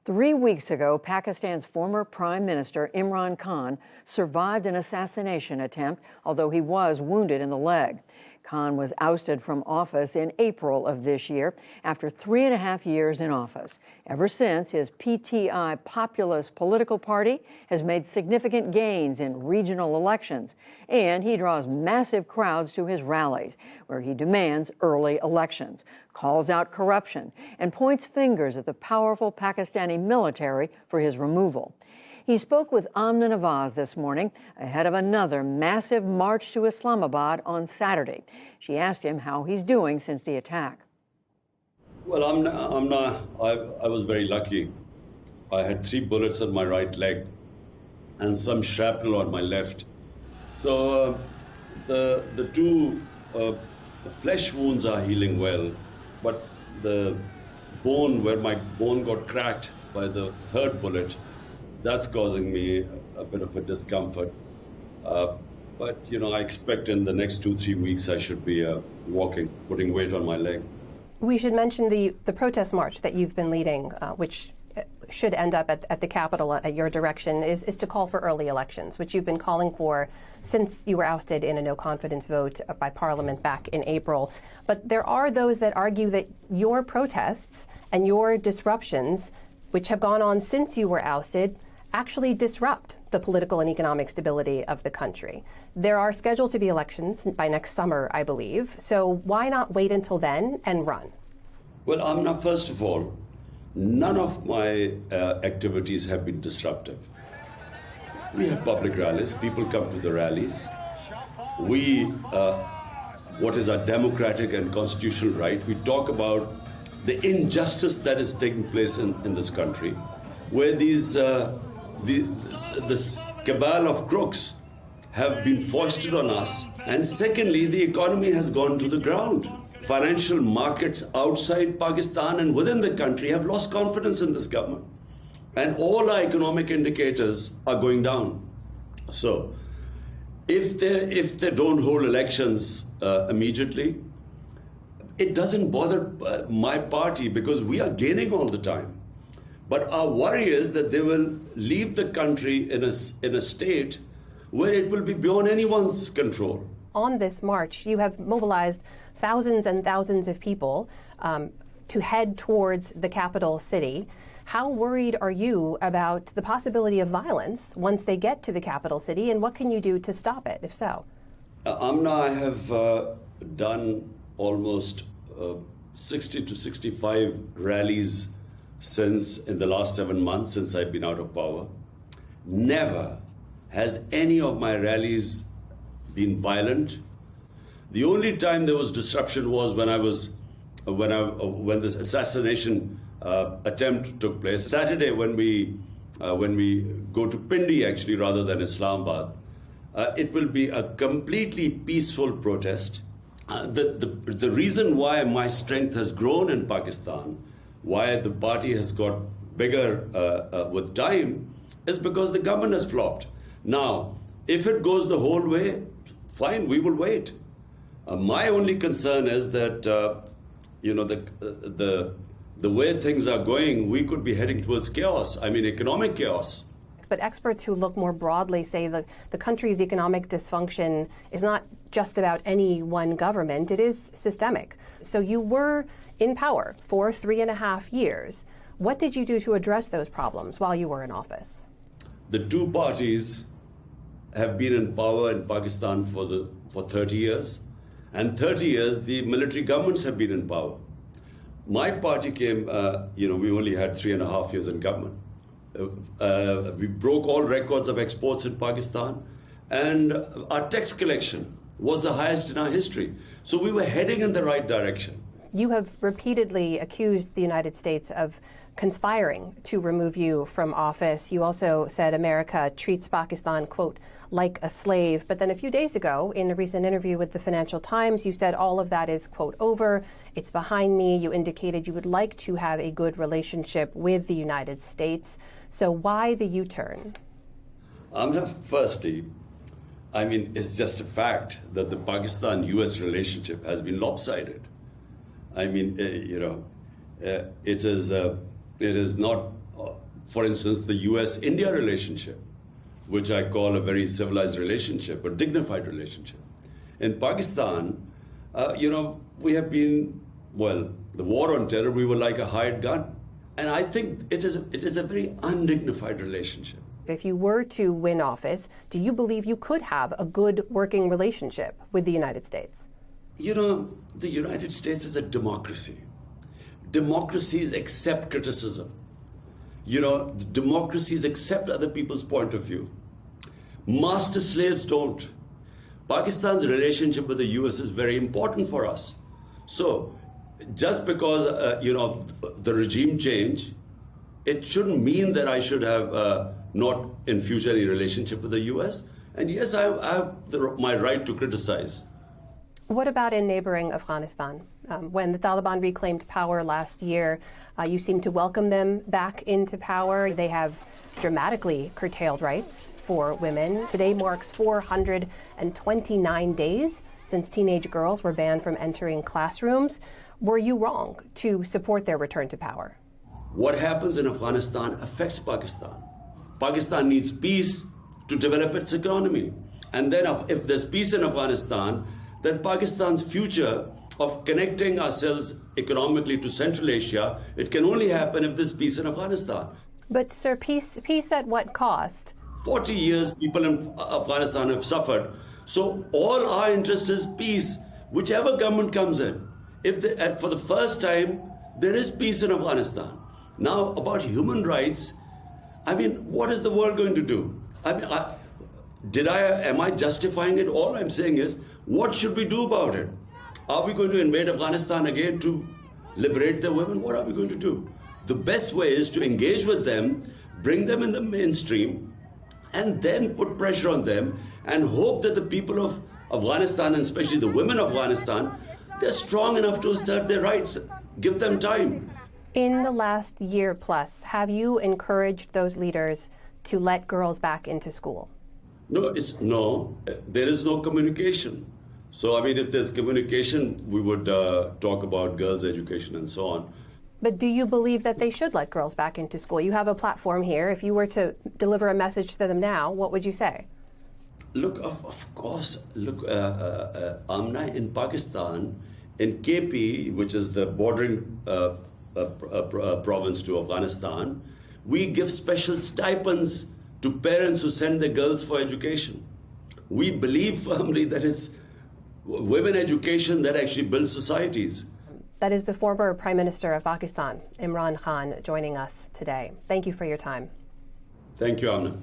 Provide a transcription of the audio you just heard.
3 weeks ago, Pakistan's former Prime Minister Imran Khan survived an assassination attempt, although he was wounded in the leg. Khan was ousted from office in April of this year after 3.5 years in office. Ever since, his PTI populist political party has made significant gains in regional elections, and he draws massive crowds to his rallies, where he demands early elections, calls out corruption, and points fingers at the powerful Pakistani military for his removal. He spoke with Amna Nawaz this morning ahead of another massive march to Islamabad on Saturday. She asked him how he's doing since the attack. Well, I was very lucky. I had 3 bullets on my right leg and some shrapnel on my left. So the two flesh wounds are healing well, but the bone, where my bone got cracked by the 3rd bullet, that's causing me a bit of a discomfort. But, I expect in the next 2-3 weeks I should be walking, putting weight on my leg. We should mention the protest march that you've been leading, which should end up at the Capitol at your direction, is to call for early elections, which you've been calling for since you were ousted in a no-confidence vote by Parliament back in April. But there are those that argue that your protests and your disruptions, which have gone on since you were ousted, actually disrupt the political and economic stability of the country. There are scheduled to be elections by next summer, I believe. So why not wait until then and run? Well, Amna, first of all, none of my activities have been disruptive. We have public rallies. People come to the rallies. We, what is our democratic and constitutional right, we talk about the injustice that is taking place in this country, where this cabal of crooks have been foisted on us. And secondly, the economy has gone to the ground. Financial markets outside Pakistan and within the country have lost confidence in this government. And all our economic indicators are going down. So if they don't hold elections immediately, it doesn't bother my party because we are gaining all the time. But our worry is that they will leave the country in a state where it will be beyond anyone's control. On this march, you have mobilized thousands and thousands of people to head towards the capital city. How worried are you about the possibility of violence once they get to the capital city, and what can you do to stop it, if so? Amna, I have done almost 60 to 65 rallies in the last 7 months since I've been out of power. Never has any of my rallies been violent. The only time there was disruption was when this assassination attempt took place. Saturday, when we go to Pindi, actually, rather than Islamabad, it will be a completely peaceful protest. The reason why my strength has grown in Pakistan, why the party has got bigger with time, is because the government has flopped. Now, if it goes the whole way, fine, we will wait. My only concern is that, the way things are going, we could be heading towards chaos. I mean, economic chaos. But experts who look more broadly say the country's economic dysfunction is not just about any one government, it is systemic. So you were in power for 3.5 years. What did you do to address those problems while you were in office? The two parties have been in power in Pakistan for 30 years. And 30 years, the military governments have been in power. My party came, we only had 3.5 years in government. We broke all records of exports in Pakistan, and our tax collection was the highest in our history. So we were heading in the right direction. You have repeatedly accused the United States of conspiring to remove you from office. You also said America treats Pakistan, quote, like a slave. But then a few days ago, in a recent interview with the Financial Times, you said all of that is, quote, over. It's behind me. You indicated you would like to have a good relationship with the United States. So why the U-turn? Firstly, it's just a fact that the Pakistan-US relationship has been lopsided. It is not For instance, the US-India relationship, which I call a very civilized relationship, a dignified relationship. In Pakistan, we have been, well, the war on terror, we were like a hired gun. And I think it is a very undignified relationship. If you were to win office, do you believe you could have a good working relationship with the United States? The United States is a democracy. Democracies accept criticism. Democracies accept other people's point of view. Master slaves don't. Pakistan's relationship with the US is very important for us. So, just because, the regime change, it shouldn't mean that I should have not in future any relationship with the US. And yes, I have my right to criticize. What about in neighboring Afghanistan? When the Taliban reclaimed power last year, you seemed to welcome them back into power. They have dramatically curtailed rights for women. Today marks 429 days since teenage girls were banned from entering classrooms. Were you wrong to support their return to power? What happens in Afghanistan affects Pakistan. Pakistan needs peace to develop its economy. And then if there's peace in Afghanistan, then Pakistan's future of connecting ourselves economically to Central Asia, it can only happen if there's peace in Afghanistan. But, sir, peace at what cost? 40 years people in Afghanistan have suffered. So all our interest is peace, whichever government comes in. For the first time, there is peace in Afghanistan. Now, about human rights, what is the world going to do? Am I justifying it? All I'm saying is, what should we do about it? Are we going to invade Afghanistan again to liberate the women? What are we going to do? The best way is to engage with them, bring them in the mainstream, and then put pressure on them and hope that the people of Afghanistan, and especially the women of Afghanistan, they're strong enough to assert their rights. Give them time. In the last year plus, have you encouraged those leaders to let girls back into school? No, there is no communication. So, if there's communication, we would talk about girls' education and so on. But do you believe that they should let girls back into school? You have a platform here. If you were to deliver a message to them now, what would you say? Look, of course, Amna, in Pakistan, in KP, which is the bordering province to Afghanistan, we give special stipends to parents who send their girls for education. We believe firmly that it's women education that actually builds societies. That is the former Prime Minister of Pakistan, Imran Khan, joining us today. Thank you for your time. Thank you, Amna.